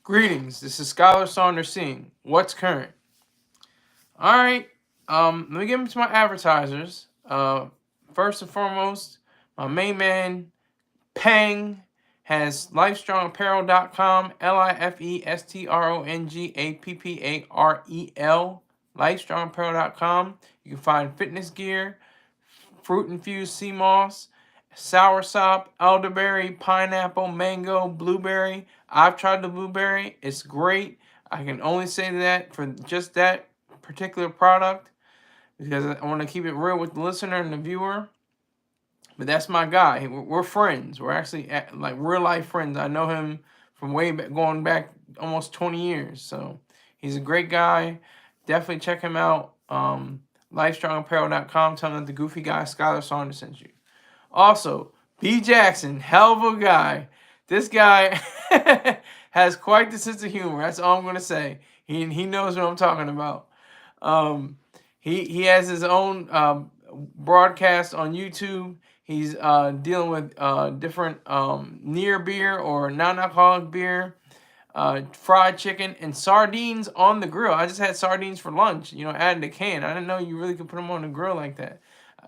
Greetings. This is Scholar Saunders Singh. What's current? All right. Let me get into my advertisers. First and foremost, my main man Pang has lifestrongapparel.com. lifestrongapparel. lifestrongapparel.com. You can find fitness gear, fruit infused sea moss, soursop, elderberry, pineapple, mango, blueberry. I've tried the blueberry. It's great. I can only say that for just that particular product because I want to keep it real with the listener and the viewer. But that's my guy. We're friends. We're actually like real life friends. I know him from way back, going back almost 20 years. So he's a great guy. Definitely check him out. LifeStrongApparel.com. Tell him that the goofy guy, Skylar Saunders, sent you. Also, B. Jackson, hell of a guy. This guy has quite the sense of humor. That's all I'm going to say. He knows what I'm talking about. He has his own broadcast on YouTube. He's dealing with different near beer or non-alcoholic beer, fried chicken, and sardines on the grill. I just had sardines for lunch, added a can. I didn't know you really could put them on the grill like that.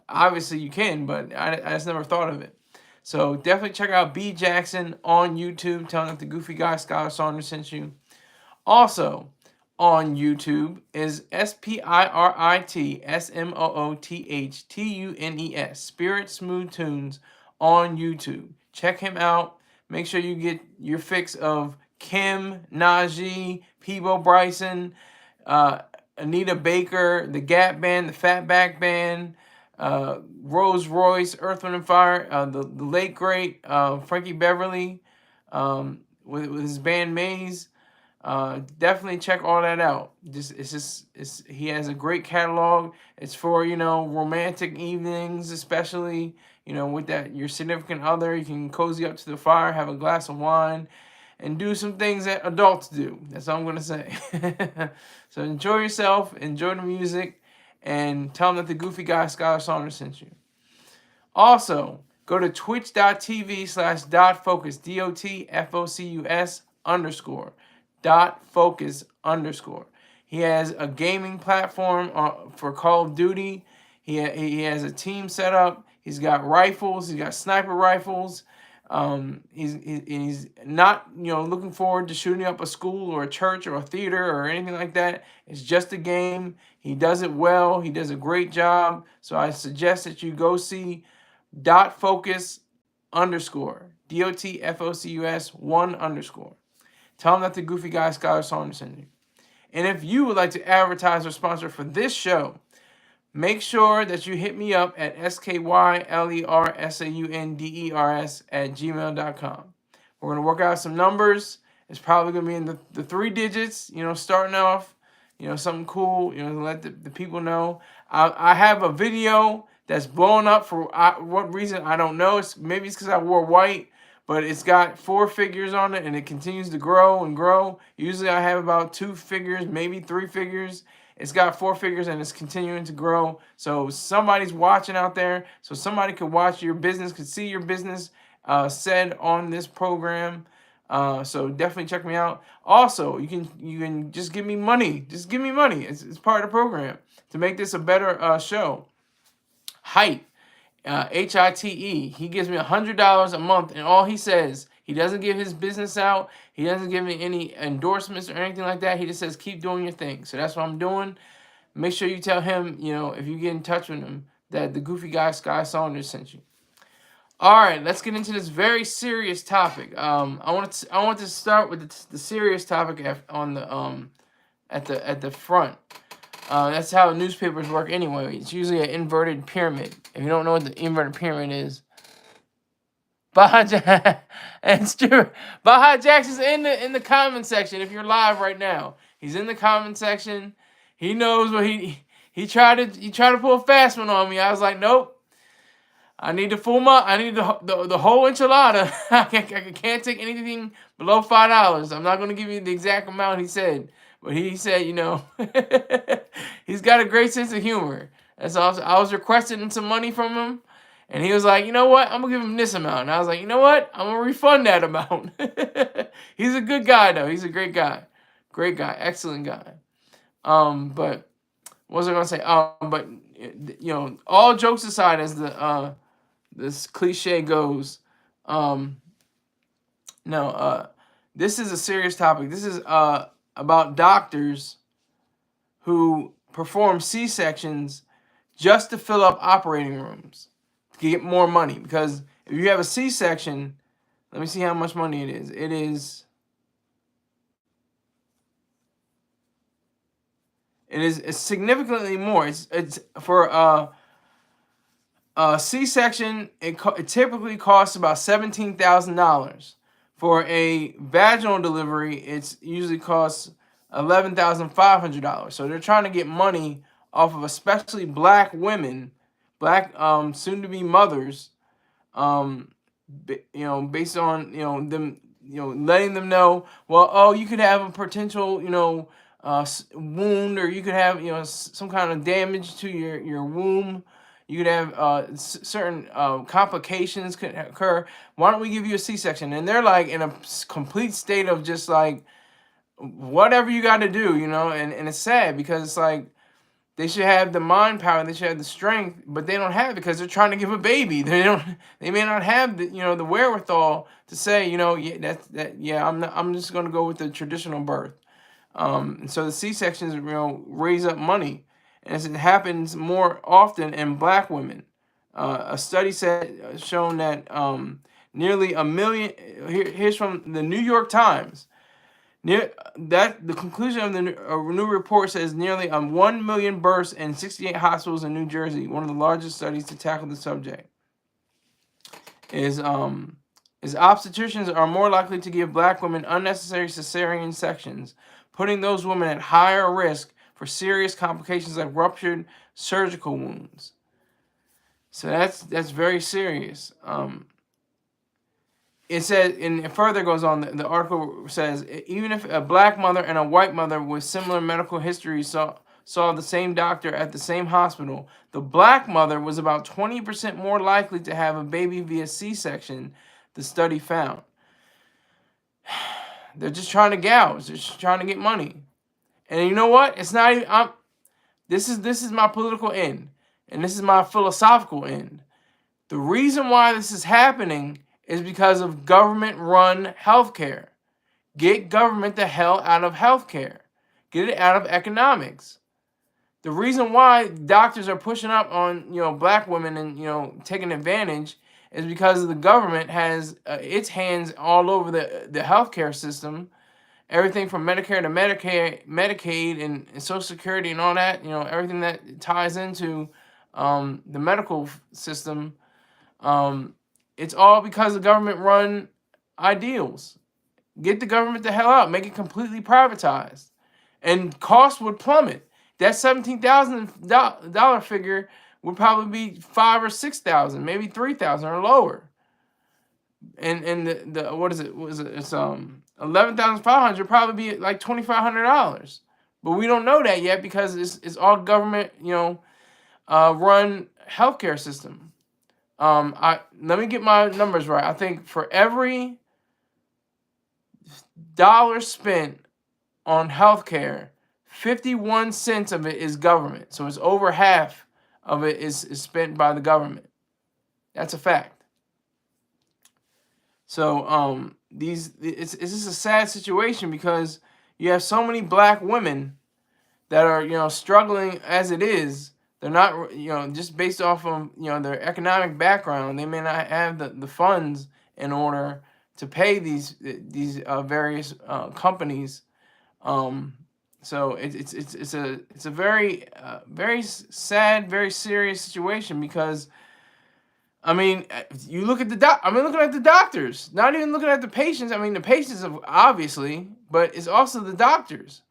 Obviously you can, but I just never thought of it. So definitely check out B. Jackson on YouTube. Tell him that the goofy guy, Scholar Saunders, sent you. Also, on YouTube is SPIRITSMOOTHTUNES, Spirit Smooth Tunes on YouTube. Check him out. Make sure you get your fix of Kim, Najee, Peebo Bryson, Anita Baker, the Gap Band, the Fatback Band, Rose Royce, Earth, Wind, and Fire, the late great Frankie Beverly with his band Maze. Definitely check all that out. He has a great catalog. It's for romantic evenings, especially with that your significant other. You can cozy up to the fire, have a glass of wine, and do some things that adults do. That's all I'm gonna say. So enjoy yourself, enjoy the music, and tell them that the goofy guy Scholar Saunders sent you. Also, go to twitch.tv/dotfocus, DOTFOCUS_ .focus_. He has a gaming platform for Call of Duty. He has a team set up. He's got rifles. He's got sniper rifles. He's not looking forward to shooting up a school or a church or a theater or anything like that. It's just a game. He does it well. He does a great job. So I suggest that you go see .focus_, DOTFOCUS1_. Tell them that the goofy guy Scholar Saunders sent you. And if you would like to advertise or sponsor for this show, make sure that you hit me up at SKYLERSAUNDERS@gmail.com. We're going to work out some numbers. It's probably going to be in the 3 digits, starting off, something cool, to let the people know. I have a video that's blowing up for what reason, I don't know. Maybe it's because I wore white. But it's got 4 figures on it, and it continues to grow and grow. Usually I have about 2 figures, maybe 3 figures. It's got 4 figures, and it's continuing to grow. So somebody's watching out there. So somebody could watch your business, could see your business said on this program. So definitely check me out. Also, you can just give me money. Just give me money. It's part of the program to make this a better show. Hype. HITE. He gives me $100 a month, and all he says, he doesn't give his business out. He doesn't give me any endorsements or anything like that. He just says, keep doing your thing. So that's what I'm doing. Make sure you tell him, if you get in touch with him, that the goofy guy Sky Saunders sent you. All right, let's get into this very serious topic. I want to start with the serious topic on the at the front. That's how newspapers work anyway. It's usually an inverted pyramid. If you don't know what the inverted pyramid is, it's true. Baja Jackson's in the comment section. If you're live right now, he's in the comment section. He knows what he tried to pull a fast one on me. I was like, nope. I need the whole enchilada. I can't take anything below $5. I'm not going to give you the exact amount he said. But he said, he's got a great sense of humor. That's all. I was requesting some money from him, And he was like, you know what? I'm gonna give him this amount. And I was like, you know what? I'm gonna refund that amount. He's a good guy though. He's a great guy, excellent guy. But what was I gonna say? But all jokes aside, as the this cliche goes, no, this is a serious topic. This is about doctors who perform C-sections just to fill up operating rooms to get more money. Because if you have a C-section, let me see how much money it is. It's significantly more. It's for a C-section. It typically costs about $17,000. For a vaginal delivery, it's usually costs $11,500. So they're trying to get money off of especially black women, black soon-to-be mothers, based on them, letting them know, well, oh, you could have a potential wound, or you could have some kind of damage to your womb. You could have certain complications could occur. Why don't we give you a C-section? And they're like in a complete state of just like, whatever you got to do, and it's sad because it's like they should have the mind power, they should have the strength, but they don't have it because they're trying to give a baby. They may not have the wherewithal to say, I'm just going to go with the traditional birth. And so the C-sections raise up money, and as it happens more often in black women. A study shown that nearly a million. Here's from the New York Times. The conclusion of the new report says nearly 1 million births in 68 hospitals in New Jersey, one of the largest studies to tackle the subject. Is obstetricians are more likely to give black women unnecessary cesarean sections, putting those women at higher risk for serious complications like ruptured surgical wounds. So that's very serious. It says, and it further goes on, the article says, even if a black mother and a white mother with similar medical history saw the same doctor at the same hospital, the black mother was about 20% more likely to have a baby via C-section, the study found. They're just trying to gouge. They're just trying to get money. And you know what? It's not even, this is my political end, and this is my philosophical end. The reason why this is happening is because of government-run healthcare. Get government the hell out of healthcare. Get it out of economics. The reason why doctors are pushing up on black women and taking advantage is because the government has its hands all over the healthcare system. Everything from Medicare to Medicaid and Social Security and all that. Everything that ties into the medical system. It's all because of government-run ideals. Get the government the hell out. Make it completely privatized. And costs would plummet. That $17,000 figure would probably be $5,000 or $6,000, maybe $3,000 or lower. And the what is it? It's $11,500 probably be like $2,500. But we don't know that yet because it's all government run healthcare system. Let me get my numbers right. I think for every dollar spent on healthcare, 51 cents of it is government. So it's over half of it is spent by the government. That's a fact. So it's just a sad situation because you have so many black women that are struggling as it is. They're not, just based off of, their economic background. They may not have the funds in order to pay these various companies. So it's a very very sad, very serious situation because, you look at looking at the doctors, not even looking at the patients. The patients obviously, but it's also the doctors.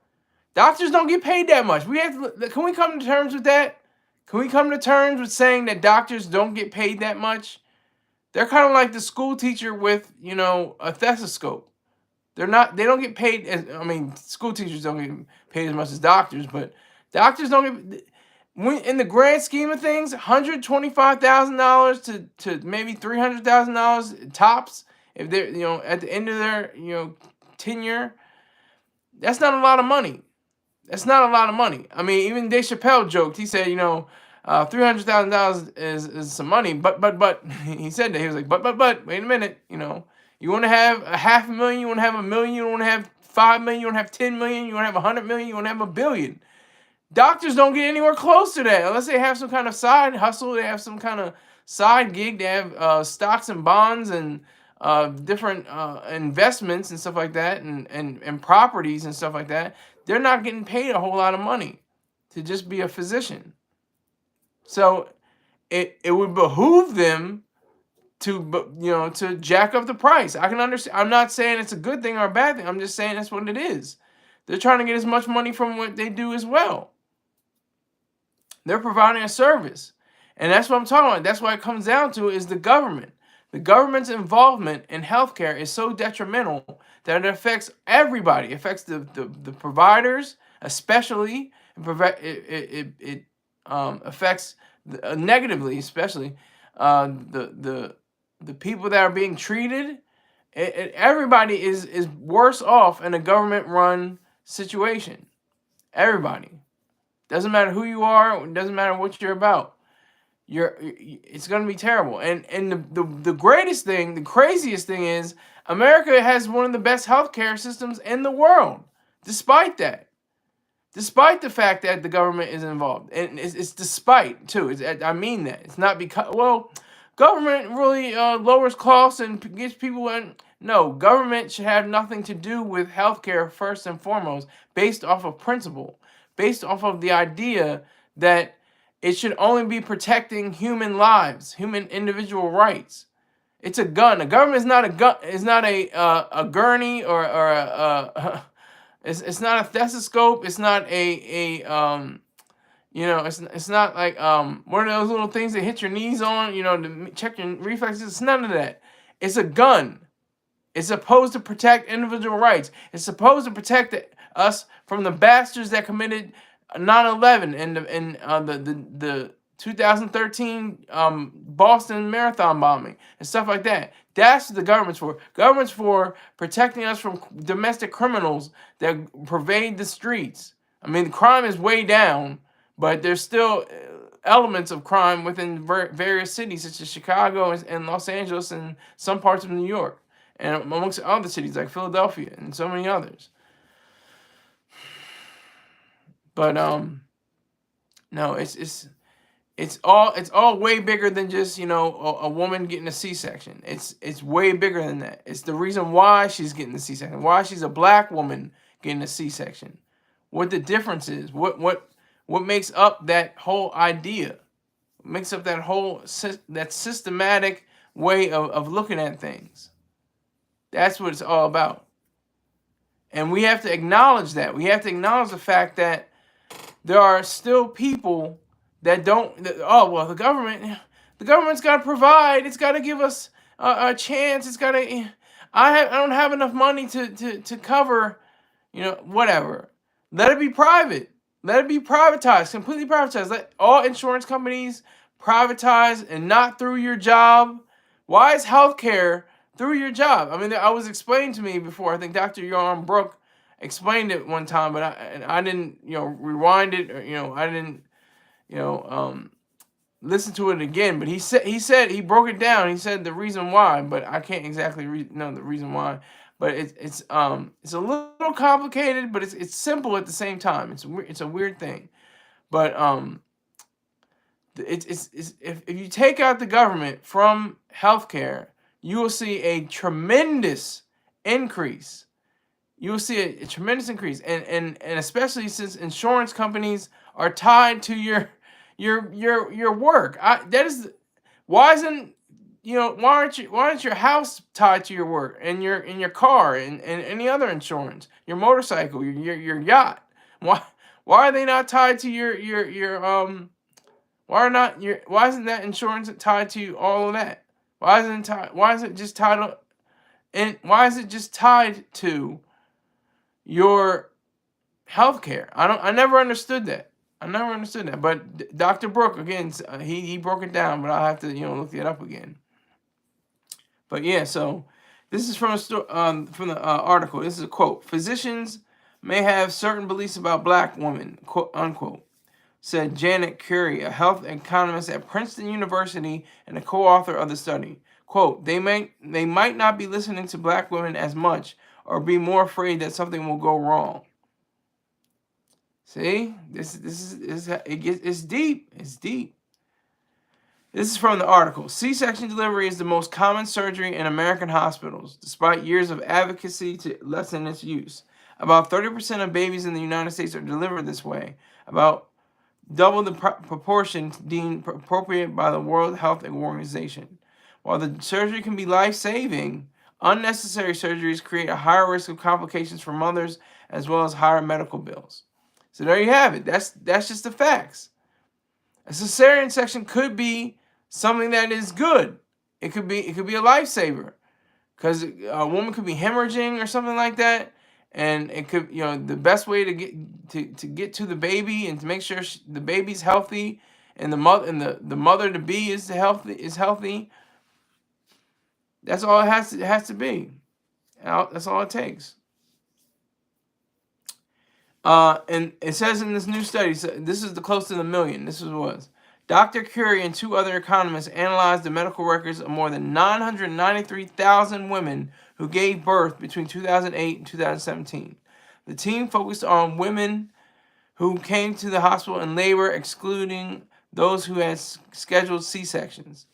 Doctors don't get paid that much. Can we come to terms with that? Can we come to terms with saying that doctors don't get paid that much? They're kind of like the school teacher with, a stethoscope. They don't get paid school teachers don't get paid as much as doctors, but doctors don't get, in the grand scheme of things, $125,000 to maybe $300,000 tops, if they're, at the end of their, tenure, that's not a lot of money. That's not a lot of money. I mean, even Dave Chappelle joked. He said, $300,000 is some money, but he said that, he was like, but wait a minute, you want to have a $500,000, you want to have $1 million, you want to have $5 million, you want to have $10 million, you want to have $100 million, you want to have $1 billion. Doctors don't get anywhere close to that unless they have some kind of side hustle. They have some kind of side gig. They have stocks and bonds and different investments and stuff like that, and properties and stuff like that. They're not getting paid a whole lot of money to just be a physician. So it would behoove them to jack up the price. I can understand. I'm not saying it's a good thing or a bad thing. I'm just saying that's what it is. They're trying to get as much money from what they do as well. They're providing a service. And that's what I'm talking about. That's what it comes down to is the government. The government's involvement in healthcare is so detrimental that it affects everybody. It affects the providers, especially. It affects negatively, especially the people that are being treated. Everybody is worse off in a government-run situation. Everybody. Doesn't matter who you are. It doesn't matter what you're about. It's going to be terrible. And the greatest thing, the craziest thing is America has one of the best healthcare systems in the world. Despite that. Despite the fact that the government is involved. And it's despite, too. I mean that. It's not because, government really lowers costs and gets people in. No, government should have nothing to do with healthcare first and foremost, based off of principle, based off of the idea that it should only be protecting human lives, human individual rights. It's a gun. A government is not a gun. It's not a gurney or it's not a stethoscope. It's not it's not like one of those little things that hit your knees on, to check your reflexes. It's none of that. It's a gun. It's supposed to protect individual rights. It's supposed to protect us from the bastards that committed 9/11 and the 2013 Boston Marathon bombing and stuff like that. That's what the government's for. Government's for protecting us from domestic criminals that pervade the streets. I mean, the crime is way down, but there's still elements of crime within various cities, such as Chicago and Los Angeles and some parts of New York, and amongst other cities like Philadelphia and so many others. But no, it's all way bigger than just a woman getting a C-section. It's way bigger than that. It's the reason why she's getting the C-section, why she's a black woman getting a C-section, what the difference is, what makes up that whole idea, what makes up that systematic way of looking at things. That's what it's all about. And we have to acknowledge that. We have to acknowledge the fact that there are still people that the government's got to provide. It's got to give us a chance. It's got to. I don't have enough money to cover, whatever. Let it be private. Let it be privatized, completely privatized. Let all insurance companies privatize and not through your job. Why is healthcare through your job? I mean, I was explained to me before. I think Dr. Yarn Brooke explained it one time, but I didn't, rewind it, or, I didn't, listen to it again. But he said he broke it down. He said the reason why, but I can't exactly know the reason why. But it's a little complicated, but it's simple at the same time. It's a weird thing, but it's if you take out the government from healthcare, you will see a tremendous increase. You will see a tremendous increase, and especially since insurance companies are tied to your work. Why aren't your house tied to your work, and your car and any other insurance, your motorcycle, your yacht? Why are they not tied to your why isn't that insurance tied to all of that? Why is it just tied to your healthcare? I never understood that. I never understood that. But Dr. Brooke, again, he broke it down, but I'll have to, look it up again. But yeah, so this is from the article. This is a quote. Physicians may have certain beliefs about black women, quote unquote, said Janet Curry, a health economist at Princeton University and a co-author of the study. Quote, they might not be listening to black women as much or be more afraid that something will go wrong. See, it's deep. It's deep. This is from the article. C-section delivery is the most common surgery in American hospitals, despite years of advocacy to lessen its use. About 30% of babies in the United States are delivered this way, about double the proportion deemed appropriate by the World Health Organization. While the surgery can be life-saving, unnecessary surgeries create a higher risk of complications for mothers as well as higher medical bills. So there you have it. That's just the facts. A cesarean section could be something that is good. It could be a lifesaver, because a woman could be hemorrhaging or something like that, and it could, the best way to get to the baby and to make sure the baby's healthy and the mother to be is healthy. That's all it has to be. That's all it takes. And it says in this new study, so this is the close to the million. This was Dr. Curie and two other economists analyzed the medical records of more than 993,000 women who gave birth between 2008 and 2017. The team focused on women who came to the hospital in labor, excluding those who had scheduled C-sections.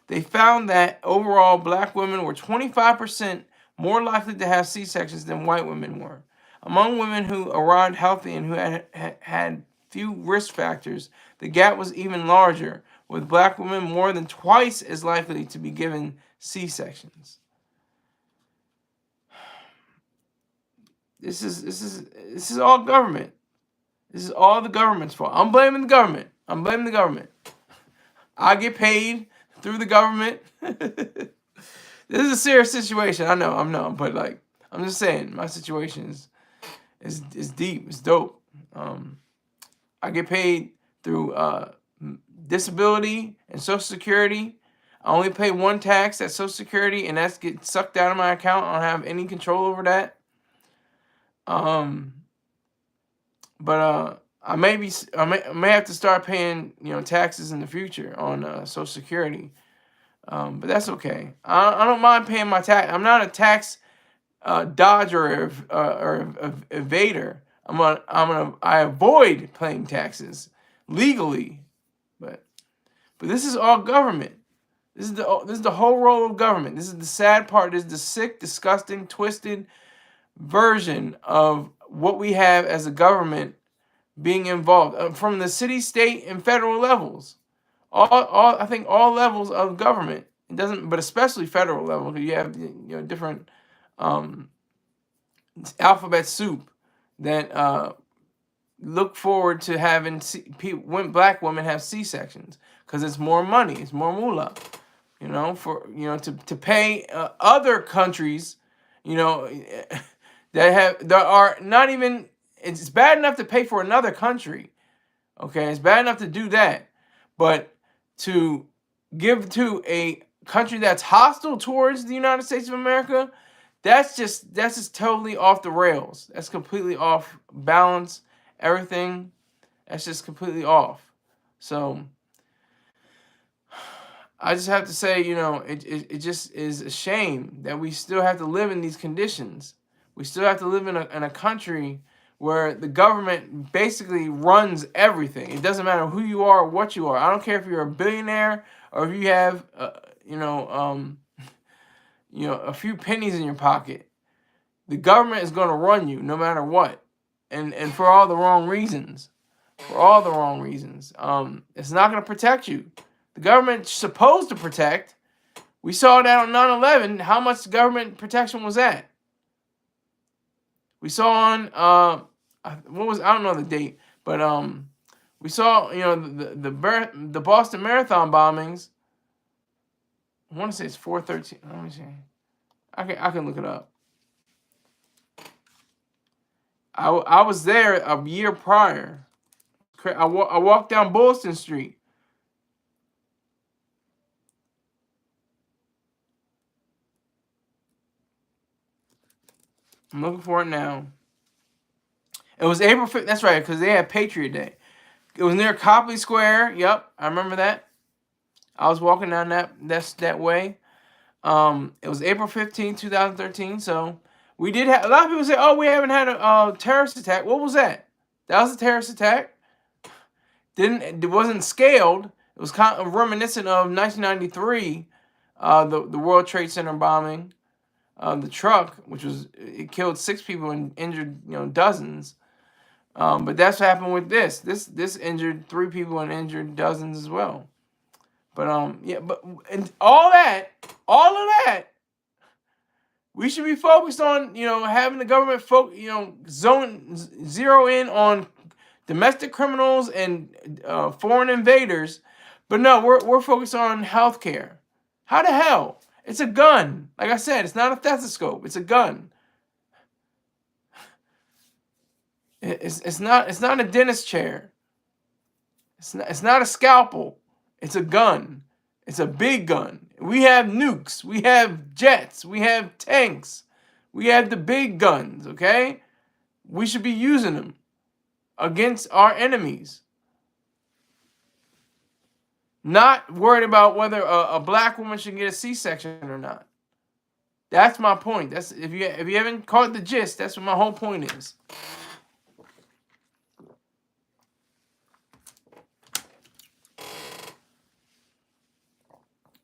They found that overall black women were 25% more likely to have C-sections than white women were. Among women who arrived healthy and who had few risk factors, the gap was even larger, with black women more than twice as likely to be given C-sections. This is all government. This is all the government's fault. I'm blaming the government. I get paid through the government. This is a serious situation. I know, but I'm just saying, my situation is deep. It's dope. I get paid through disability and Social Security. I only pay one tax at Social Security, and that's get sucked out of my account. I don't have any control over that. But I may have to start paying taxes in the future on Social Security. But that's okay. I don't mind paying my tax. I'm not a tax dodger or evader. I avoid paying taxes legally, but this is all government. This is the whole role of government. This is the sad part. This is the sick, disgusting, twisted version of what we have as a government being involved from the city, state, and federal levels. I think all levels of government. It doesn't, but especially federal level, because you have different alphabet soup that look forward to having when black women have C-sections, because it's more money, it's more moolah, to pay other countries, that are not even. It's bad enough to pay for another country, okay? It's bad enough to do that, but to give to a country that's hostile towards the United States of America, that's just totally off the rails. That's completely off balance. Everything, that's just completely off. So I just have to say, it just is a shame that we still have to live in these conditions. We still have to live in a country where the government basically runs everything. It doesn't matter who you are or what you are. I don't care if you're a billionaire or if you have, a few pennies in your pocket. The government is going to run you no matter what, and for all the wrong reasons. For all the wrong reasons. It's not going to protect you. The government's supposed to protect. We saw that on 9/11. How much government protection was that? We saw on I don't know the date, but we saw the Boston Marathon bombings. I want to say it's 4/13. Let me see. I can look it up. I was there a year prior. I walked down Boylston Street. I'm looking for it now. It was April 5th. That's right, because they had Patriot Day. It was near Copley Square. Yep, I remember that. I was walking down that way. It was April 15th, 2013. So we did have a lot of people say, "Oh, we haven't had a terrorist attack." What was that? That was a terrorist attack. It wasn't scaled. It was kind of reminiscent of 1993, the World Trade Center bombing. The truck, it killed 6 people and injured dozens. But that's what happened with this. This injured 3 people and injured dozens as well. But yeah, and all of that, we should be focused on having the government zero in on domestic criminals and foreign invaders. But no, we're focused on healthcare. How the hell? It's a gun. Like I said, it's not a stethoscope. It's a gun. It's not a dentist chair. It's not a scalpel. It's a gun. It's a big gun. We have nukes. We have jets. We have tanks. We have the big guns, okay? We should be using them against our enemies. Not worried about whether a black woman should get a C-section or not. That's my point. That's if you haven't caught the gist, that's what my whole point is.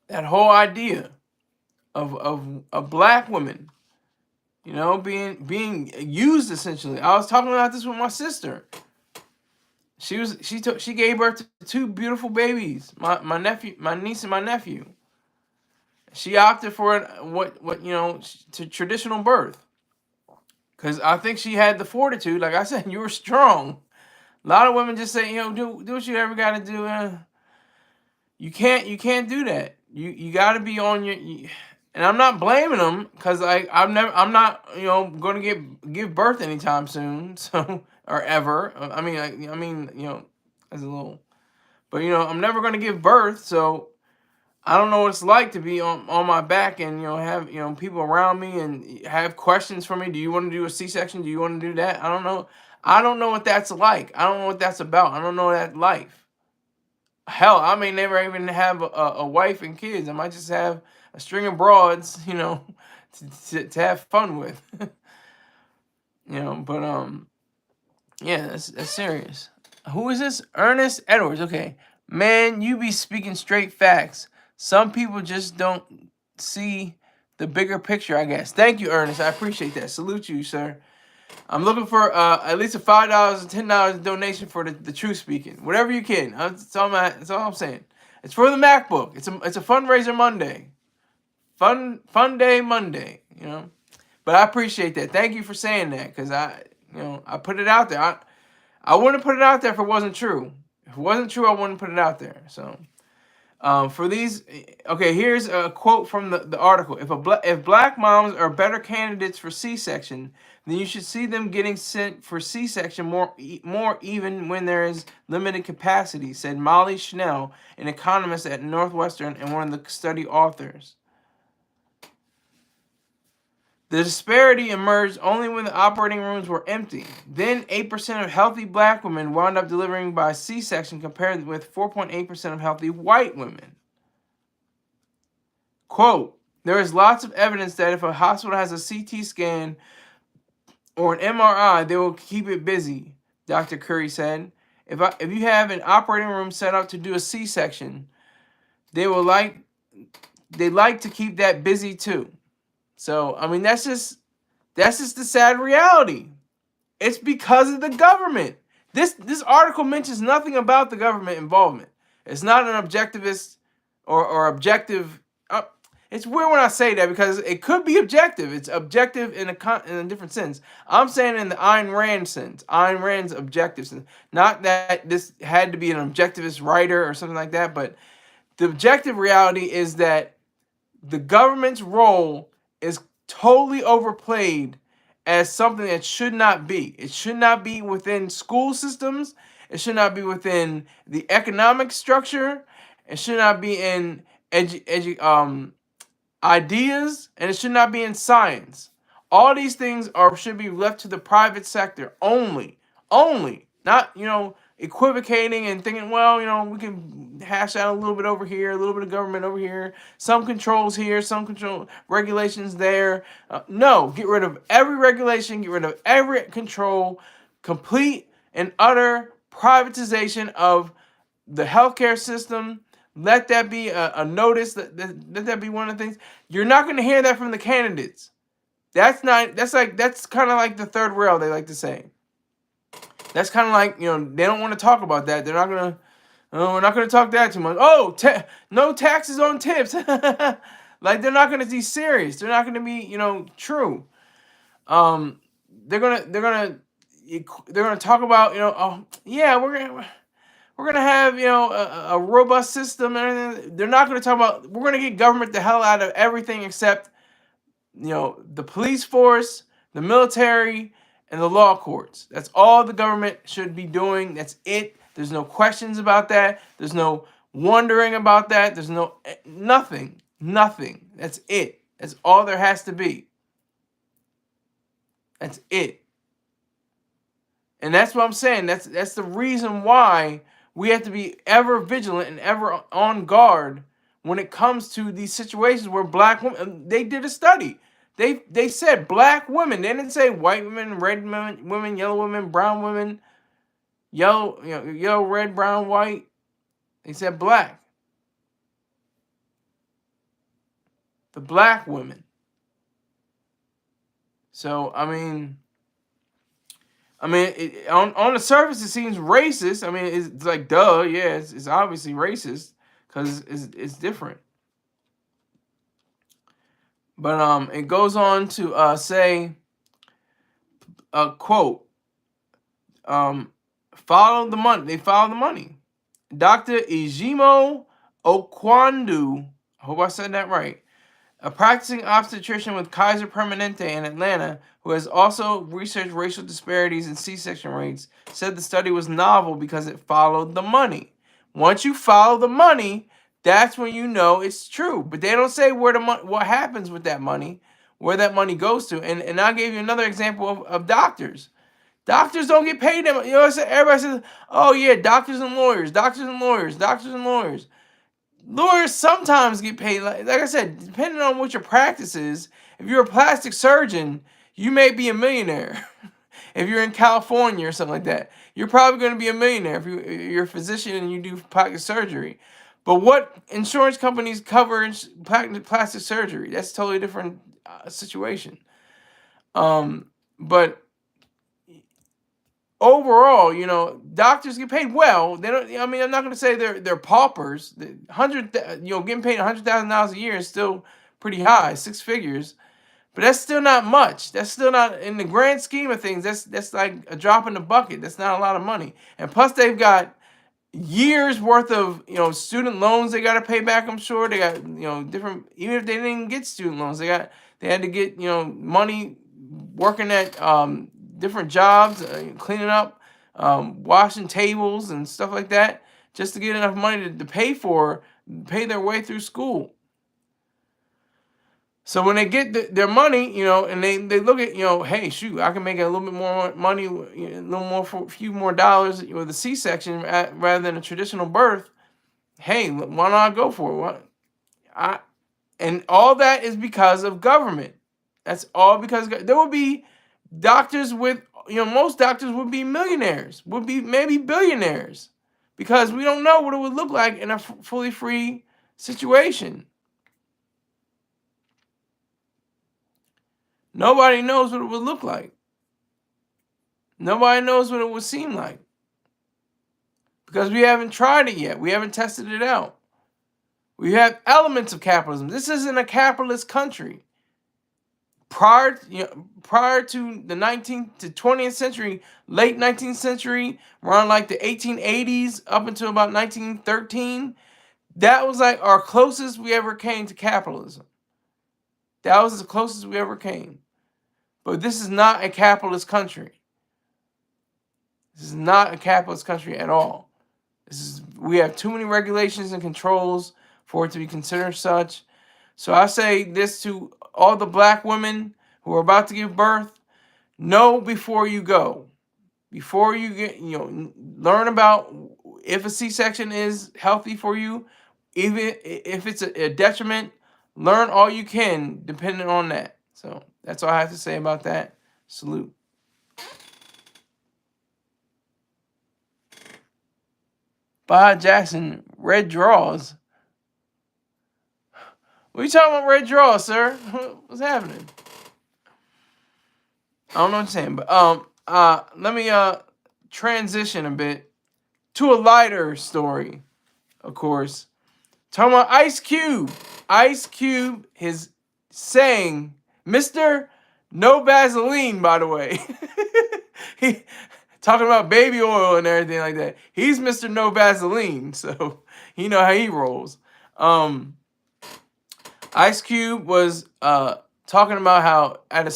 That whole idea of black women, being used essentially. I was talking about this with my sister. She gave birth to 2 beautiful babies, my niece and my nephew. She opted for to traditional birth, because I think she had the fortitude. Like I said, you were strong. A lot of women just say, do what you ever got to do. You can't do that. You got to be on your. And I'm not blaming them, because I'm not going to give birth anytime soon. So or ever. I mean as a little, but I'm never going to give birth. So I don't know what it's like to be on my back and have people around me and have questions for me. Do you want to do a C-section? Do you want to do that? I don't know. I don't know what that's like. I don't know what that's about. I don't know that life. Hell, I may never even have a wife and kids. I might just have a string of broads, to have fun with. But yeah, that's serious. Who is this? Ernest Edwards. Okay, man, you be speaking straight facts. Some people just don't see the bigger picture, I guess. Thank you, Ernest. I appreciate that. Salute you, sir. I'm looking for at least a $5 and $10 donation for the truth speaking. Whatever you can. That's all I'm saying. It's for the MacBook. It's a fundraiser Monday. Fun day Monday. But I appreciate that. Thank you for saying that, because I put it out there. I wouldn't put it out there if it wasn't true. If it wasn't true, I wouldn't put it out there. So. For these, okay, here's a quote from the article. If black moms are better candidates for C-section, then you should see them getting sent for C-section more even when there is limited capacity, said Molly Schnell, an economist at Northwestern and one of the study authors. The disparity emerged only when the operating rooms were empty. Then 8% of healthy black women wound up delivering by C-section compared with 4.8% of healthy white women. Quote, there is lots of evidence that if a hospital has a CT scan or an MRI, they will keep it busy, Dr. Curry said. If you have an operating room set up to do a C-section, they like to keep that busy too. So, I mean, that's just the sad reality. It's because of the government. This article mentions nothing about the government involvement. It's not an objectivist or objective. It's weird when I say that, because it could be objective. It's objective in a different sense. I'm saying in the Ayn Rand sense. Ayn Rand's objective sense. Not that this had to be an objectivist writer or something like that, but the objective reality is that the government's role is totally overplayed as something that should not be. It should not be within school systems. It should not be within the economic structure. It should not be in ideas, and it should not be in science. All these things should be left to the private sector only. Only. Not, equivocating and thinking, well, we can hash out a little bit over here, a little bit of government over here, some controls here, some control regulations there. No, get rid of every regulation, get rid of every control, complete and utter privatization of the healthcare system. Let that be a notice. Let that be one of the things. You're not going to hear that from the candidates. That's kind of like the third rail, they like to say. That's kind of like, they don't want to talk about that. They're not going to, we're not going to talk that too much. Oh, no taxes on tips. Like, they're not going to be serious. They're not going to be, true. They're going to talk about, oh, yeah, we're gonna have a robust system and everything. They're not gonna talk about we're gonna get government the hell out of everything except the police force, the military, and the law courts. That's all the government should be doing. That's it. There's no questions about that. There's no wondering about that. There's nothing. That's it. That's all there has to be. That's it. And that's what I'm saying. That's the reason why we have to be ever vigilant and ever on guard when it comes to these situations where black women. They did a study. They said black women. They didn't say white women, red women, yellow women, brown women, yellow, red, brown, white. They said black. The black women. So on the surface, it seems racist. I mean, it's like, duh, yeah, it's obviously racist because it's different. But it goes on to say, quote, follow the money. They follow the money. Dr. Ijimo Okwandu, I hope I said that right, a practicing obstetrician with Kaiser Permanente in Atlanta, who has also researched racial disparities in C-section rates, said the study was novel because it followed the money. Once you follow the money, that's when you know it's true. But they don't say what happens with that money, where that money goes to. And I gave you another example of doctors. Doctors don't get paid. Everybody says, oh yeah, doctors and lawyers. Lawyers sometimes get paid. Like I said, depending on what your practice is. If you're a plastic surgeon, you may be a millionaire. If you're in California or something like that, you're probably going to be a millionaire if you're a physician and you do plastic surgery. But what insurance companies cover plastic surgery? That's a totally different situation. But overall, doctors get paid well. They don't. I mean, I'm not going to say they're paupers. Getting paid $100,000 a year is still pretty high, 6 figures. But that's still not much. That's still not, in the grand scheme of things, that's like a drop in the bucket. That's not a lot of money. And plus, they've got years worth of student loans they got to pay back. I'm sure they got different. Even if they didn't get student loans, they had to get money working at different jobs, cleaning up, washing tables and stuff like that, just to get enough money to pay their way through school. So when they get their money, and they look at, hey, shoot, I can make a little bit more money, a little more for a few more dollars with a C-section rather than a traditional birth. Hey, why not go for it? And all that is because of government. That's all because there will be doctors with, most doctors would be millionaires, would be maybe billionaires, because we don't know what it would look like in a fully free situation. Nobody knows what it would look like. Nobody knows what it would seem like. Because we haven't tried it yet. We haven't tested it out. We have elements of capitalism. This isn't a capitalist country. Prior to the 19th to 20th century, late 19th century, around like the 1880s up until about 1913, that was like our closest we ever came to capitalism. That was the closest we ever came. But this is not a capitalist country. This is not a capitalist country at all. We have too many regulations and controls for it to be considered such. So I say this to all the black women who are about to give birth: know before you go. Before you get, learn about if a C-section is healthy for you, even if it's a detriment. Learn all you can, depending on that. So that's all I have to say about that. Salute. Bob Jackson, red draws. What are you talking about, red draws, sir? What's happening? I don't know what you're saying, but let me transition a bit to a lighter story, of course. Talking about Ice Cube. Ice Cube is saying, Mr. No Vaseline, by the way. He talking about baby oil and everything like that. He's Mr. No Vaseline, so you know how he rolls. Ice Cube was talking about how at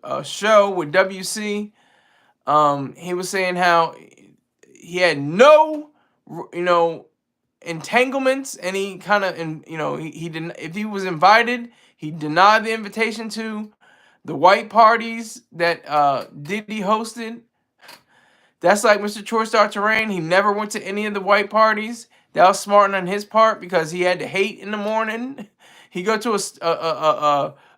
a show with WC, he was saying how he had no, entanglements, and he kind of, he didn't. If he was invited, he denied the invitation to the white parties that Diddy hosted. That's like Mr. Choice Terrain. He never went to any of the white parties. That was smart on his part because he had to hate in the morning. He go to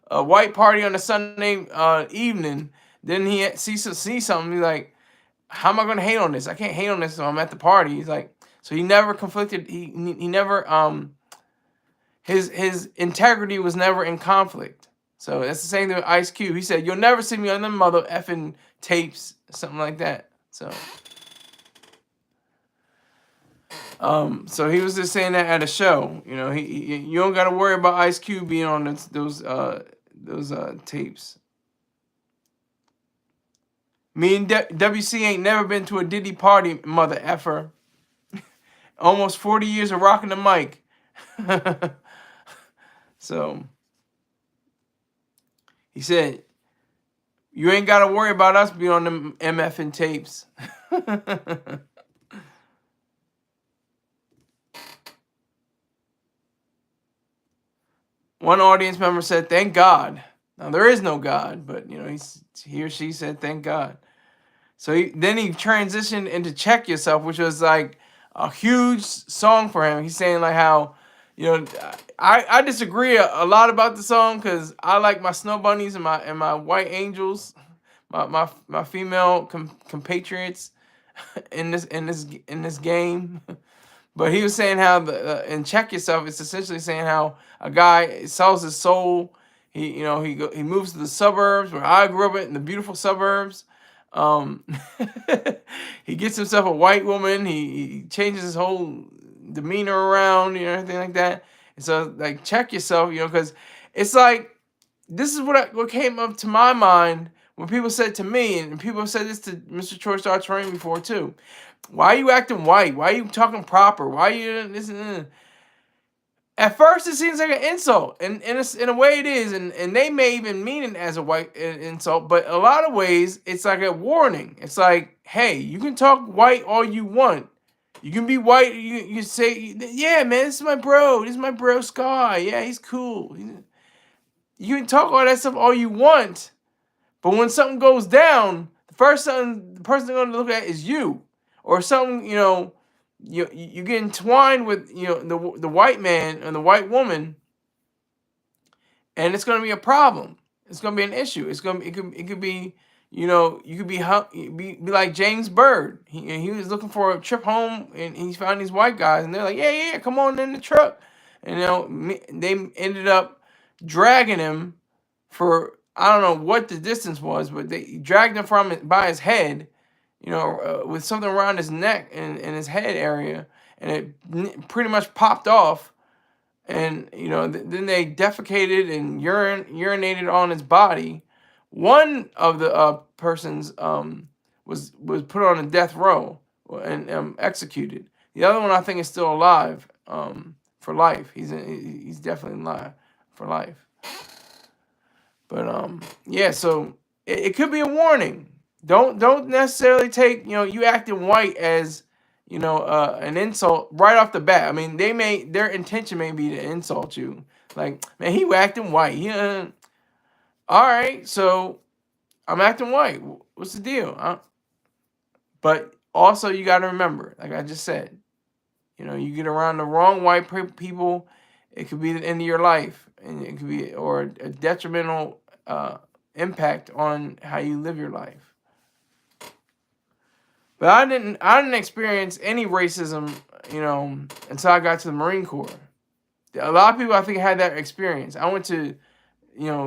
a white party on a Sunday evening. Then he see something. He's like, how am I going to hate on this? I can't hate on this. So I'm at the party. He's like, so he never conflicted. He never his integrity was never in conflict. So that's the same thing with Ice Cube. He said, you'll never see me on them mother effing tapes, something like that. So he was just saying that at a show. You don't got to worry about Ice Cube being on those tapes. Me and WC ain't never been to a Diddy party, mother effer. Almost 40 years of rocking the mic. So he said, you ain't got to worry about us being on them MFing tapes. One audience member said, thank God. Now, there is no God, but, he or she said, thank God. So then he transitioned into Check Yourself, which was like a huge song for him. He's saying like how, I disagree a lot about the song because I like my snow bunnies and my white angels, my female compatriots in this game. But he was saying how in Check Yourself, it's essentially saying how a guy sells his soul. He moves to the suburbs where I grew up in the beautiful suburbs. He gets himself a white woman. He changes his whole demeanor around, everything like that. And so, like, check yourself, because it's like, this is what came up to my mind when people said to me, and people have said this to Mr. Choice Terrain before too. Why are you acting white? Why are you talking proper? Why are you this? At first, it seems like an insult, and in a way it is, and they may even mean it as a white insult, but a lot of ways, it's like a warning. It's like, hey, you can talk white all you want. You can be white. You say, yeah, man, this is my bro. This is my bro, Sky. Yeah, he's cool. You can talk all that stuff all you want, but when something goes down, the person they're going to look at is you, or something, you get entwined with the white man and the white woman, and it's going to be a problem. It's going to be an issue. It could be you could be like James Byrd. He was looking for a trip home, and he found these white guys, and they're like, yeah, come on in the truck, and they ended up dragging him for, I don't know what the distance was, but they dragged him by his head, with something around his neck and his head area, and it pretty much popped off. And then they defecated and urinated on his body. One of the persons was put on a death row and executed. The other one, I think, is still alive for life. He's definitely alive for life. But yeah, so it could be a warning. Don't necessarily take, you acting white as, an insult right off the bat. I mean, their intention may be to insult you. Like, man, he acting white. All right, so I'm acting white. What's the deal? But also, you got to remember, like I just said, you get around the wrong white people, it could be the end of your life, and it could be or a detrimental impact on how you live your life. But I didn't experience any racism, until I got to the Marine Corps. A lot of people, I think, had that experience. I went to,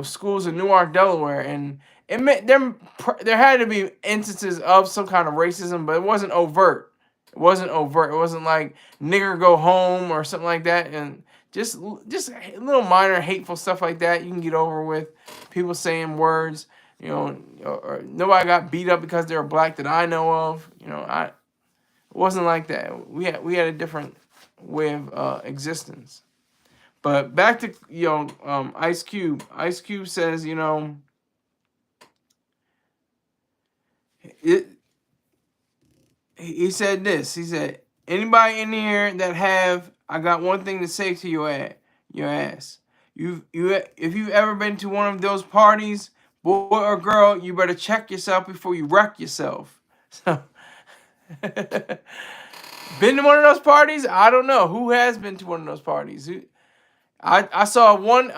schools in Newark, Delaware, and there had to be instances of some kind of racism, but it wasn't overt. It wasn't overt. It wasn't like nigger go home or something like that, and just little minor hateful stuff like that you can get over with. People saying words, or nobody got beat up because they were black that I know of. It wasn't like that. We had a different way of existence. But back to Ice Cube. Ice Cube says, it. He said this. He said, anybody in here that have, I got one thing to say to your ass. If you've ever been to one of those parties, boy or girl, you better check yourself before you wreck yourself. So, been to one of those parties? I don't know who has been to one of those parties. I saw one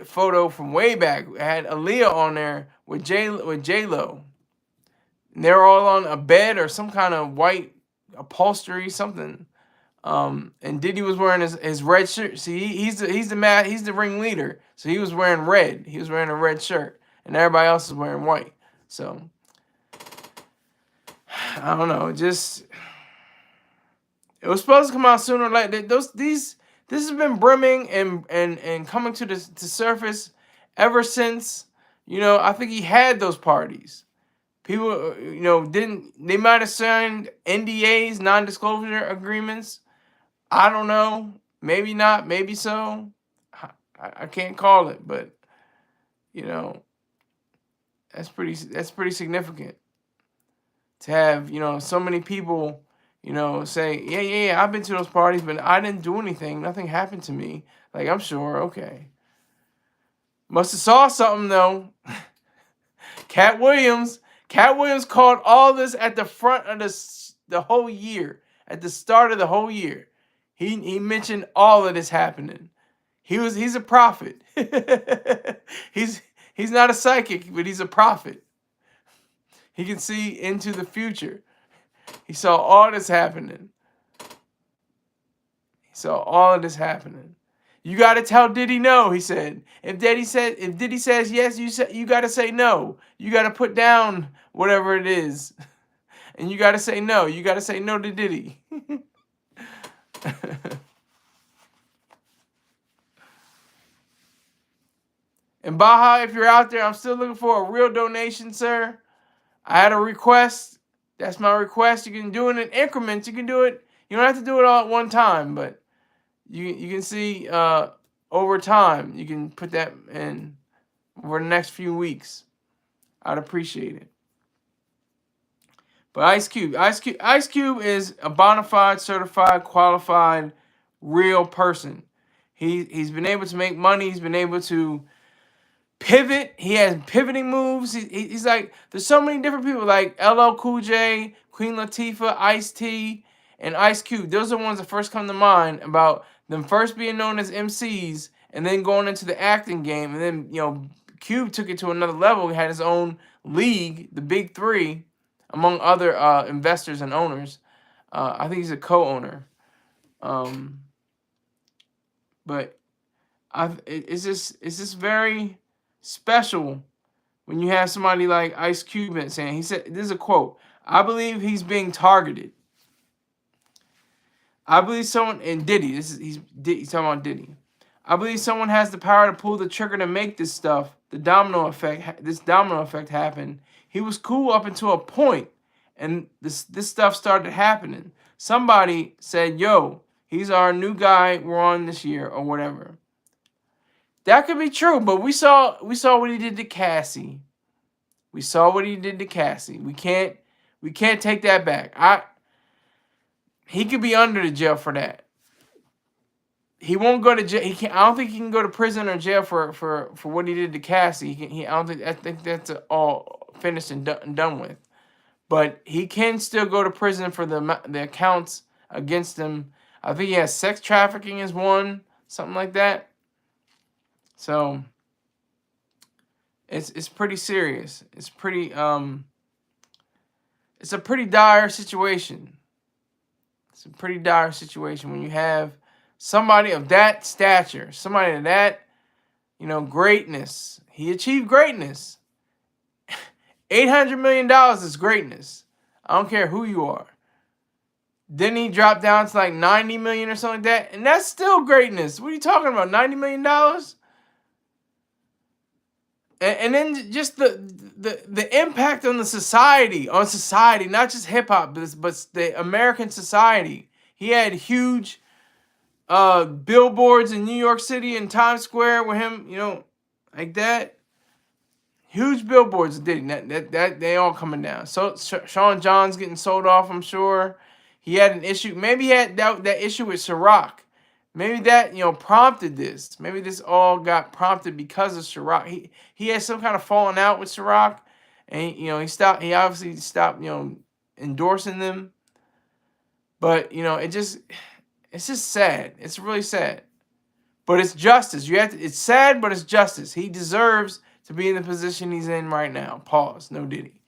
photo from way back. It had Aaliyah on there with J-Lo. And they were all on a bed or some kind of white upholstery, something. And Diddy was wearing his red shirt. See, he's the ringleader. So he was wearing red. He was wearing a red shirt, and everybody else is wearing white. So I don't know. It was supposed to come out sooner or later. This has been brimming and coming to the surface ever since. I think he had those parties. People, they might have signed NDAs, non-disclosure agreements. I don't know. Maybe not. Maybe so. I can't call it, but that's pretty significant to have so many people say yeah I've been to those parties, but I didn't do anything. Nothing happened to me. Like, I'm sure, okay. Must have saw something though. Cat Williams called all this at the front of the whole year. At the start of the whole year, he mentioned all of this happening. He's a prophet. he's not a psychic, but he's a prophet. He can see into the future. He saw all this happening. You got to tell Diddy no, he said. If Diddy says yes, you got to say no. You got to put down whatever it is. And you got to say no. You got to say no to Diddy. And Baja, if you're out there, I'm still looking for a real donation, sir. I had a request. That's my request. You can do it in increments. You can do it. You don't have to do it all at one time, but you can see over time. You can put that in over the next few weeks. I'd appreciate it. But Ice Cube is a bona fide, certified, qualified, real person. He's been able to make money. He's been able to pivot. He has pivoting moves. He's like, there's so many different people like LL Cool J, Queen Latifah, Ice-T, and Ice Cube. Those are the ones that first come to mind about them first being known as MCs and then going into the acting game. And then, Cube took it to another level. He had his own league, the Big Three, among other investors and owners. I think he's a co-owner. But it's just very special when you have somebody like Ice Cube saying, he said, this is a quote, "I believe he's being targeted. I believe someone," and Diddy, he's talking about Diddy. "I believe someone has the power to pull the trigger to make this domino effect happen. He was cool up until a point, and this stuff started happening. Somebody said, yo, he's our new guy we're on this year," or whatever. That could be true, but we saw what he did to Cassie. We saw what he did to Cassie. We can't take that back. He could be under the jail for that. He won't go to jail. He can't. I don't think he can go to prison or jail for what he did to Cassie. I don't think. I think that's all finished and done with. But he can still go to prison for the accounts against him. I think he has sex trafficking as one, something like that. So it's pretty serious. It's a pretty dire situation. It's a pretty dire situation when you have somebody of that stature, somebody of that, greatness. He achieved greatness. $800 million is greatness. I don't care who you are. Then he dropped down to like 90 million or something like that, and that's still greatness. What are you talking about? $90 million? And then just the impact on society, not just hip hop, but the American society. He had huge billboards in New York City and Times Square with him, like that. Huge billboards did that they all coming down. So Sean John's getting sold off, I'm sure. He had an issue. Maybe he had that issue with Ciroc. Maybe that prompted this. Maybe this all got prompted because of Ciroc. He had some kind of falling out with Ciroc, and he stopped. He obviously stopped endorsing them. But it's just sad. It's really sad. But it's justice. It's sad, but it's justice. He deserves to be in the position he's in right now. Pause. No Diddy.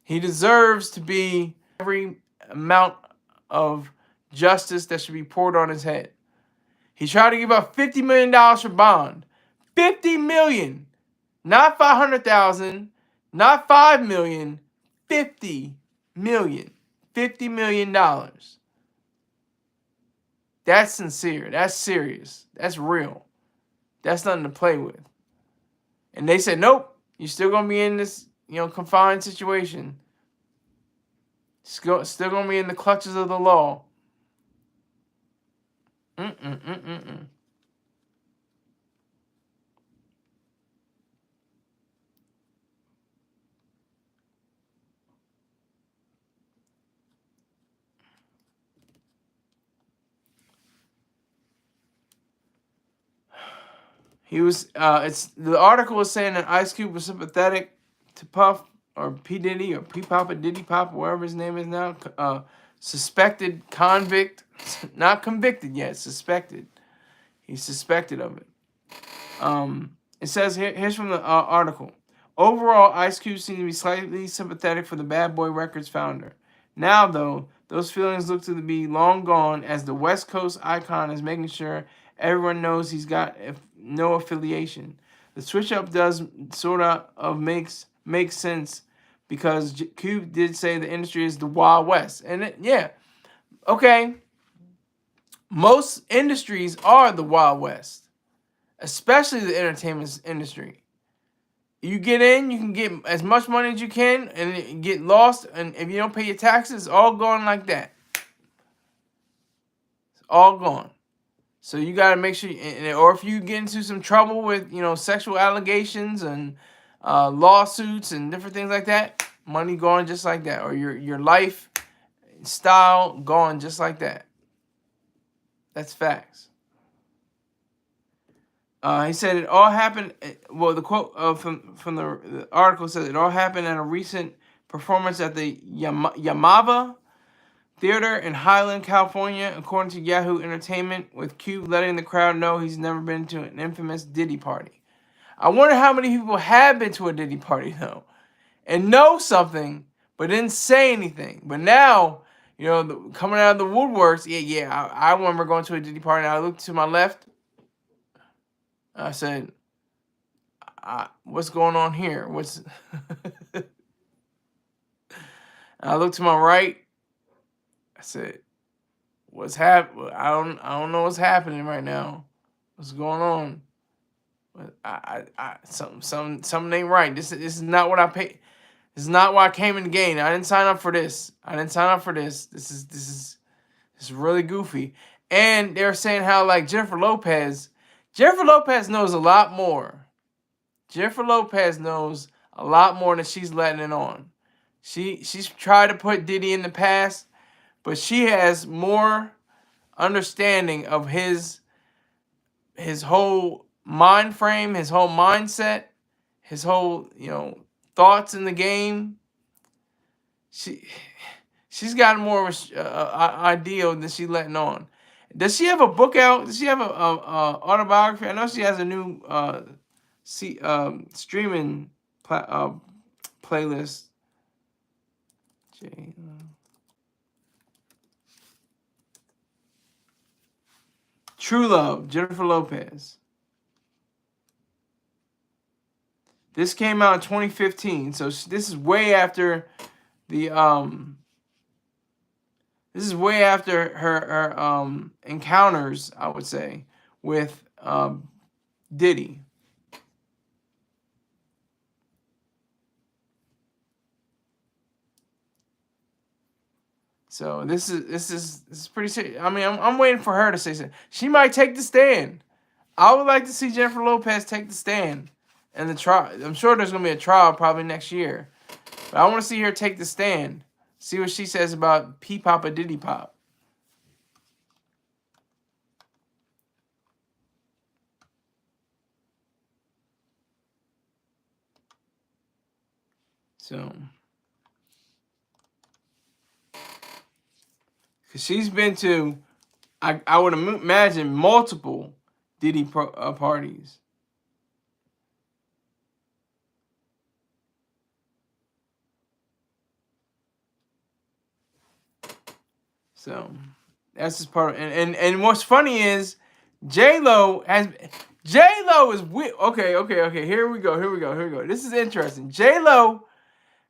He deserves to be every amount of justice that should be poured on his head. He tried to give up $50 million for bond. $50 million. Not $500,000. Not $5 million. $50 million. $50 million. That's sincere. That's serious. That's real. That's nothing to play with. And they said, nope, you're still going to be in this, confined situation. Still going to be in the clutches of the law. The article was saying that Ice Cube was sympathetic to Puff or P. Diddy or P. Papa, Diddy Papa, whatever his name is now. Suspected convict, not convicted yet, suspected. He's suspected of it. It says here's from the article. Overall, Ice Cube seemed to be slightly sympathetic for the Bad Boy Records founder. Now, though, those feelings look to be long gone as the West Coast icon is making sure everyone knows he's got no affiliation. The switch up does sort of makes sense because Cube did say the industry is the Wild West. And okay. Most industries are the Wild West, especially the entertainment industry. You get in, you can get as much money as you can and get lost. And if you don't pay your taxes, it's all gone like that. It's all gone. So you got to make sure, or if you get into some trouble with, sexual allegations and lawsuits and different things like that, money gone just like that. Or your life style gone just like that. That's facts. He said it all happened. Well, the quote from the article says it all happened at a recent performance at the Yamava Theater in Highland, California, according to Yahoo Entertainment, with Cube letting the crowd know he's never been to an infamous Diddy party. I wonder how many people have been to a Diddy party though, and know something but didn't say anything. But now, coming out of the woodworks, I remember going to a Diddy party, and I looked to my left. I said, what's going on here? I looked to my right. I said, what's happening? I don't know what's happening right now. What's going on? But something ain't right. This is not what I paid. This is not why I came in the game. I didn't sign up for this. This is really goofy. And they're saying how like Jennifer Lopez knows a lot more. Jennifer Lopez knows a lot more than she's letting it on. She's tried to put Diddy in the past, but she has more understanding of his whole mind frame, his whole mindset, his whole, thoughts in the game. She's got more of a idea than she's letting on. Does she have a book out? Does she have a autobiography? I know she has a new streaming playlist. True Love, Jennifer Lopez. This came out in 2015, so this is way after the this is way after her encounters, I would say, with Diddy. So this is pretty serious. I mean, I'm waiting for her to say something. She might take the stand. I would like to see Jennifer Lopez take the stand in the trial. I'm sure there's gonna be a trial probably next year, but I want to see her take the stand. See what she says about P Pop or Diddy Pop. So, because she's been to, I would imagine, multiple Diddy parties. So that's just part of, and what's funny is J-Lo is okay. Here we go. This is interesting. J-Lo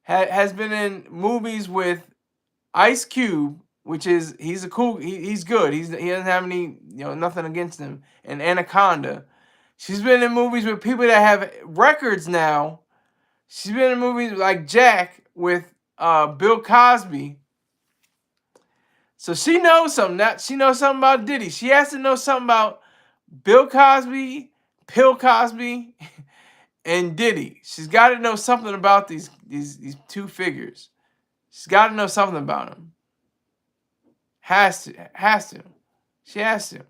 has been in movies with Ice Cube, which is he's good. He doesn't have any nothing against him. And Anaconda. She's been in movies with people that have records now. She's been in movies like Jack with Bill Cosby. So she knows something. She knows something about Diddy. She has to know something about Bill Cosby, Bill Cosby, and Diddy. She's got to know something about these two figures. She's got to know something about them. Has to. She has to.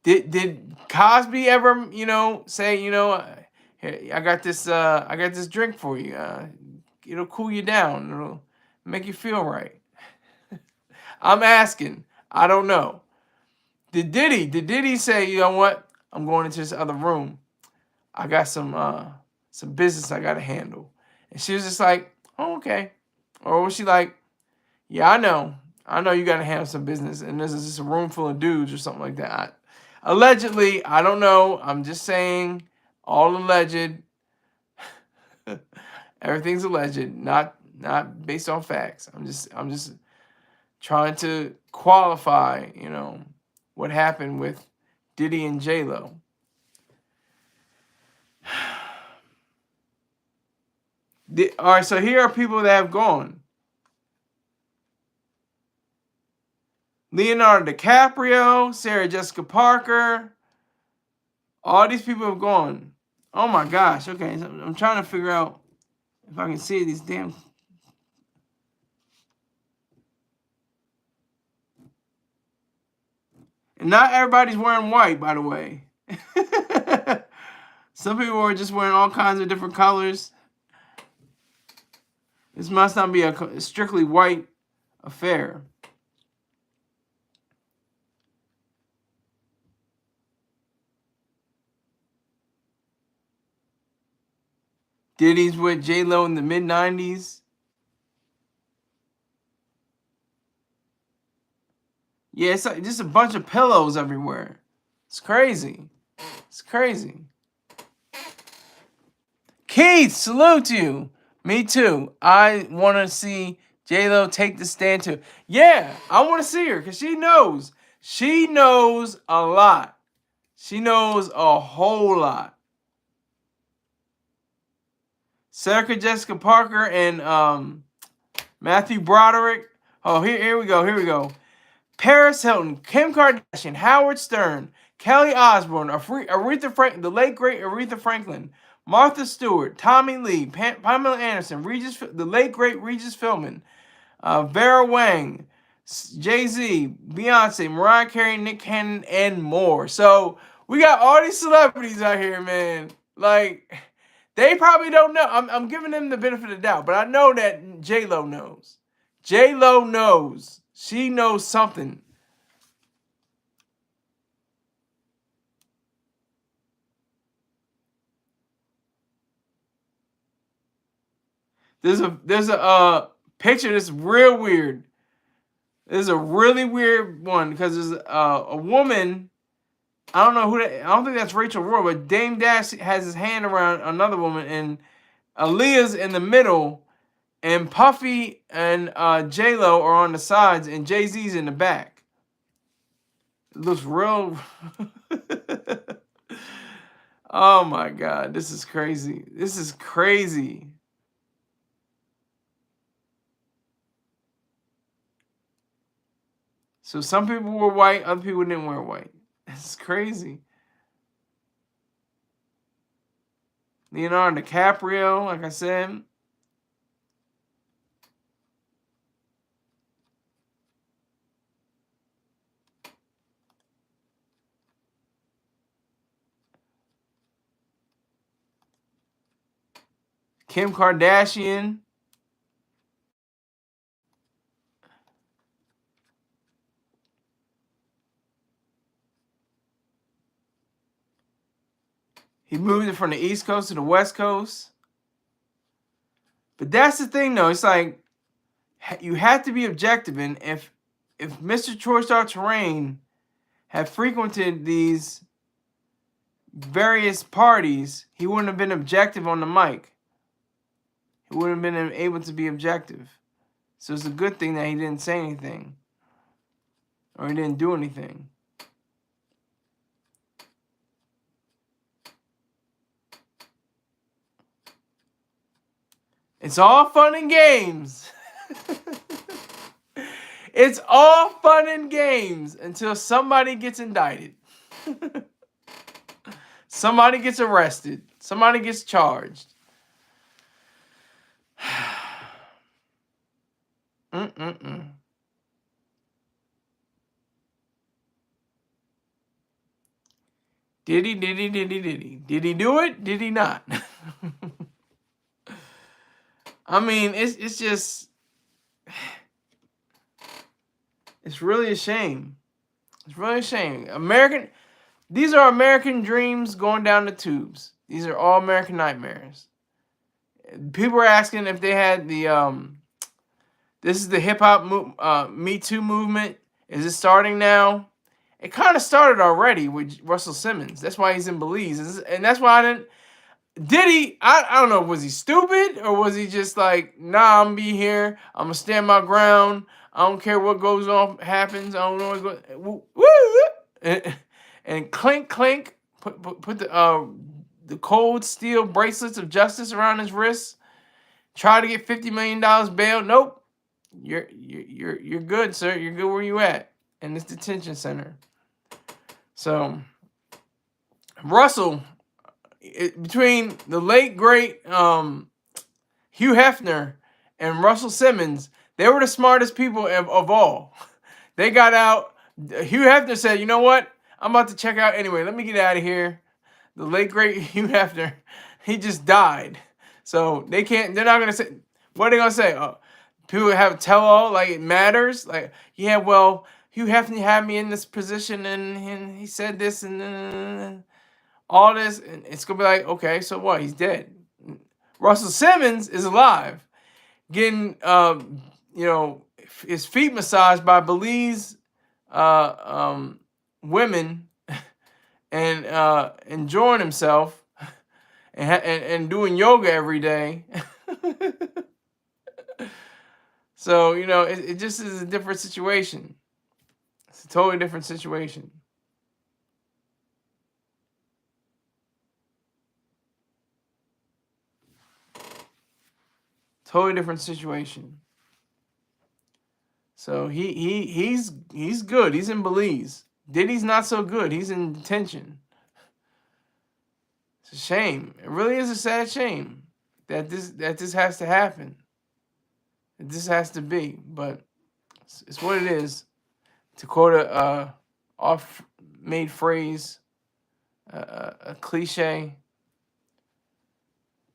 Did Cosby ever, say, here, I got this drink for you. It'll cool you down. It'll make you feel right. I'm asking. I don't know. Did Diddy say, you know what? I'm going into this other room. I got some business I got to handle. And she was just like, oh, okay. Or was she like, yeah, I know you got to handle some business. And this is just a room full of dudes or something like that. Allegedly, I don't know. I'm just saying, all alleged. Everything's alleged, not based on facts. I'm just trying to qualify, what happened with Diddy and J-Lo. All right, so here are people that have gone. Leonardo DiCaprio, Sarah Jessica Parker. All these people have gone. Oh my gosh. Okay, so I'm trying to figure out if I can see these damn. And not everybody's wearing white, by the way. Some people are just wearing all kinds of different colors. This must not be a strictly white affair. Diddy's with J-Lo in the mid-90s. Yeah, it's like just a bunch of pillows everywhere. It's crazy. It's crazy. Keith, salute you. Me too. I want to see J-Lo take the stand too. Yeah, I want to see her because she knows. She knows a lot. She knows a whole lot. Sarah Jessica Parker and Matthew Broderick. Oh, here we go. Paris Hilton, Kim Kardashian, Howard Stern, Kelly Osbourne, the late great Aretha Franklin, Martha Stewart, Tommy Lee, Pamela Anderson, the late great Regis Philbin, Vera Wang, Jay-Z, Beyonce, Mariah Carey, Nick Cannon, and more. So we got all these celebrities out here, man. Like, they probably don't know. I'm giving them the benefit of the doubt, but I know that J-Lo knows. J-Lo knows. She knows something. There's a picture that's real weird. There's a really weird one because there's a woman. I don't know who that. I don't think that's Rachel Roy, but Dame Dash has his hand around another woman, and Aaliyah's in the middle, and Puffy and J-Lo are on the sides, and Jay-Z's in the back. It looks real. Oh my God, this is crazy. This is crazy. So some people were white, other people didn't wear white. It's crazy. Leonardo DiCaprio, like I said. Kim Kardashian. He moved it from the East Coast to the West Coast. But that's the thing, though. It's like you have to be objective. And if Mr. Troy Star Terrain had frequented these various parties, he wouldn't have been objective on the mic. He wouldn't have been able to be objective. So it's a good thing that he didn't say anything. Or he didn't do anything. It's all fun and games. It's all fun and games until somebody gets indicted. Somebody gets arrested. Somebody gets charged. Did he? Did he do it? Did he not? I mean, it's just, it's really a shame. It's really a shame. These are American dreams going down the tubes. These are all American nightmares. People are asking if they had the this is the hip hop Me Too movement. Is it starting now? It kind of started already with Russell Simmons. That's why he's in Belize, and that's why I didn't. Did he? I don't know. Was he stupid or was he just like, nah, I'm gonna be here. I'm gonna stand my ground. I don't care what goes on, happens. I don't know what goes. Woo, and clink, clink. Put the cold steel bracelets of justice around his wrists. Try to get $50 million bail. Nope. You're good, sir. You're good where you at in this detention center. So Russell. Between the late great Hugh Hefner and Russell Simmons, they were the smartest people of all. They got out. Hugh Hefner said, "You know what? I'm about to check out anyway. Let me get out of here." The late great Hugh Hefner, he just died. So they can't. They're not gonna say. What are they gonna say? Oh, people have a tell-all like it matters. Like, yeah, well, Hugh Hefner had me in this position and he said this and. All this, and it's gonna be like, okay, so what? He's dead. Russell Simmons is alive, getting his feet massaged by Belize women, and enjoying himself, and doing yoga every day. So it just is a different situation. It's a totally different situation. Totally different situation. So he's good. He's in Belize. Diddy's not so good. He's in detention. It's a shame. It really is a sad shame that this has to happen. That this has to be, but it's what it is. To quote a off-made phrase, a cliche.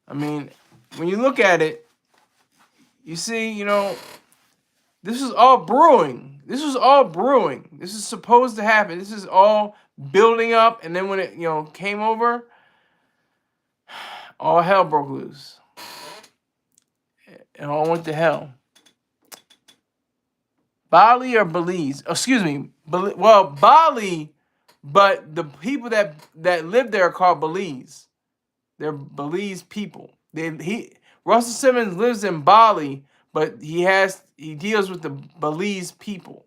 I mean, when you look at it, you see, this was all brewing. This was all brewing. This is supposed to happen. This is all building up, and then when it, came over, all hell broke loose. It all went to hell. Bali or Belize? Oh, excuse me. Well, Bali, but the people that live there are called Belize. They're Belize people. Russell Simmons lives in Bali, but he deals with the Belize people.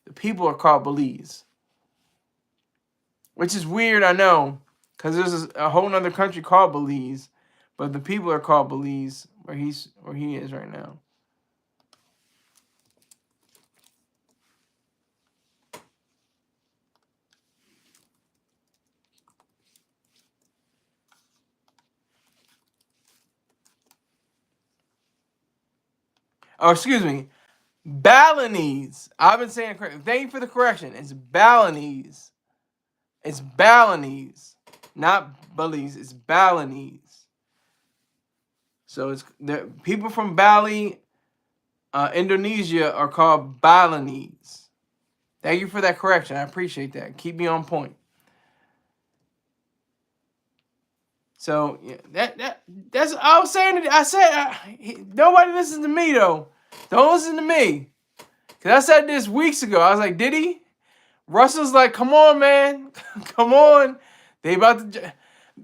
The people are called Belize, which is weird, I know, because there's a whole other country called Belize, but the people are called Belize where he is right now. Oh, excuse me. Balinese. I've been saying it correctly. Thank you for the correction. It's Balinese. It's Balinese. Not Belize. It's Balinese. So it's the people from Bali, Indonesia are called Balinese. Thank you for that correction. I appreciate that. Keep me on point. So yeah, that's I was saying it. I said nobody listens to me though. Don't listen to me, cause I said this weeks ago. I was like, did he? Russell's like, come on, man, come on. They about to.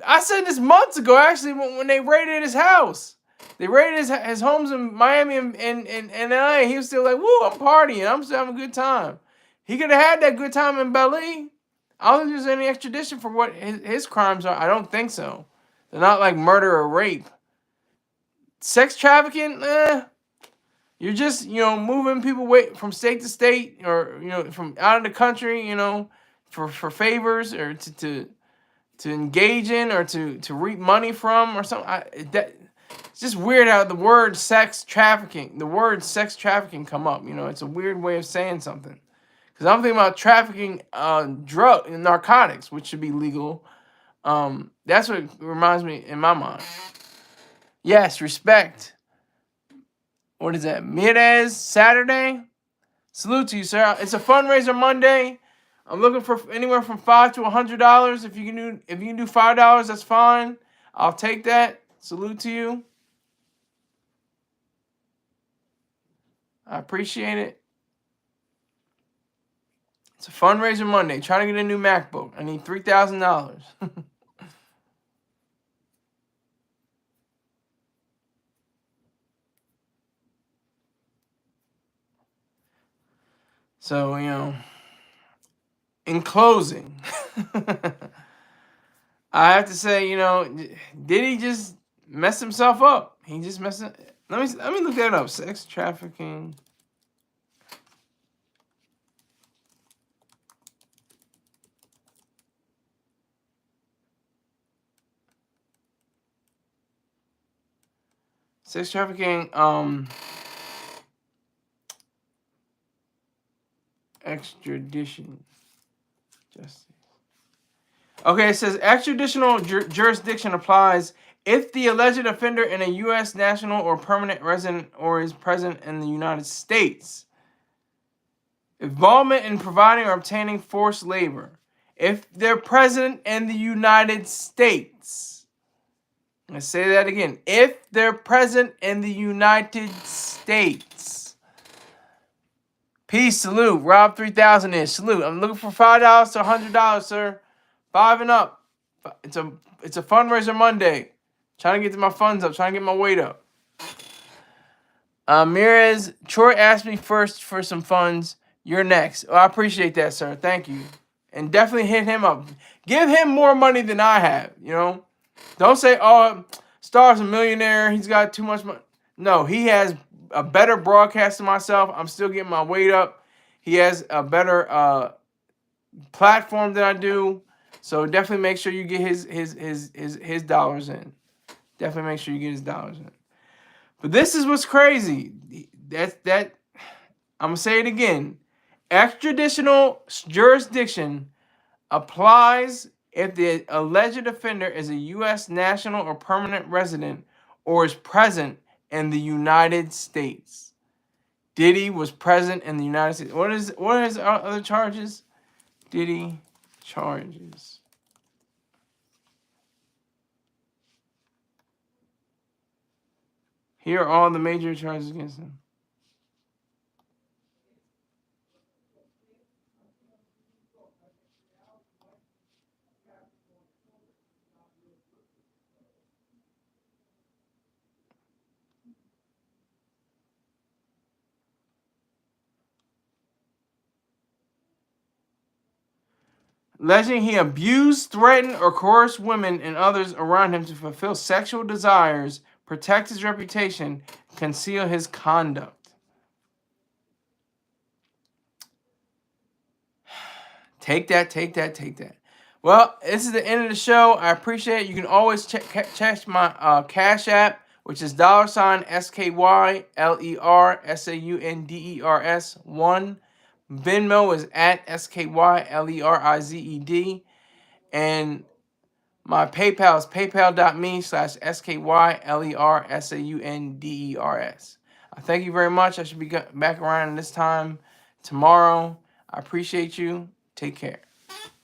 I said this months ago actually when they raided his house. They raided his homes in Miami and LA. He was still like, woo, I'm partying. I'm still having a good time. He could have had that good time in Bali. I don't think there's any extradition for what his crimes are. I don't think so. They're not like murder or rape. Sex trafficking, you're just, moving people away from state to state or, from out of the country, for favors or to engage in or to reap money from or something. It's just weird how the word sex trafficking come up. It's a weird way of saying something. Because I'm thinking about trafficking narcotics, which should be legal. That's what reminds me in my mind. Yes, respect. What is that? Mirez Saturday? Salute to you, sir. It's a fundraiser Monday. I'm looking for anywhere from $5 to $100. If you can do $5, that's fine. I'll take that. Salute to you. I appreciate it. It's a fundraiser Monday. Trying to get a new MacBook. I need $3,000. So, in closing, I have to say, did he just mess himself up? He just messed up. Let me look that up. Sex trafficking. Sex trafficking, extradition. Justice. Okay, it says extraditional jurisdiction applies if the alleged offender is a U.S. national or permanent resident or is present in the United States. Involvement in providing or obtaining forced labor. If they're present in the United States. Let's say that again. If they're present in the United States. Peace, salute. Rob 3000 is salute. I'm looking for $5 to $100, sir. 5 and up. It's a fundraiser Monday. Trying to get my funds up. Trying to get my weight up. Mirez, Troy asked me first for some funds. You're next. Oh, I appreciate that, sir. Thank you. And definitely hit him up. Give him more money than I have, Don't say, oh, Star's a millionaire. He's got too much money. No, he has a better broadcast than myself. I'm still getting my weight up. He has a better platform than I do. So definitely make sure you get his dollars in. Definitely make sure you get his dollars in. But this is what's crazy. That I'm gonna say it again. Extraditional jurisdiction applies if the alleged offender is a U.S. national or permanent resident or is present in the United States. Diddy was present in the United States. What are his other charges? Diddy charges. Here are all the major charges against him. Alleging he abused, threatened, or coerced women and others around him to fulfill sexual desires, protect his reputation, conceal his conduct. Take that, take that, take that. Well, this is the end of the show. I appreciate it. You can always check my Cash App, which is $SKYLERSAUNDERS1. Venmo is at SKYLERIZED. And my PayPal is paypal.me/SKYLERSAUNDERS. Thank you very much. I should be back around this time tomorrow. I appreciate you. Take care.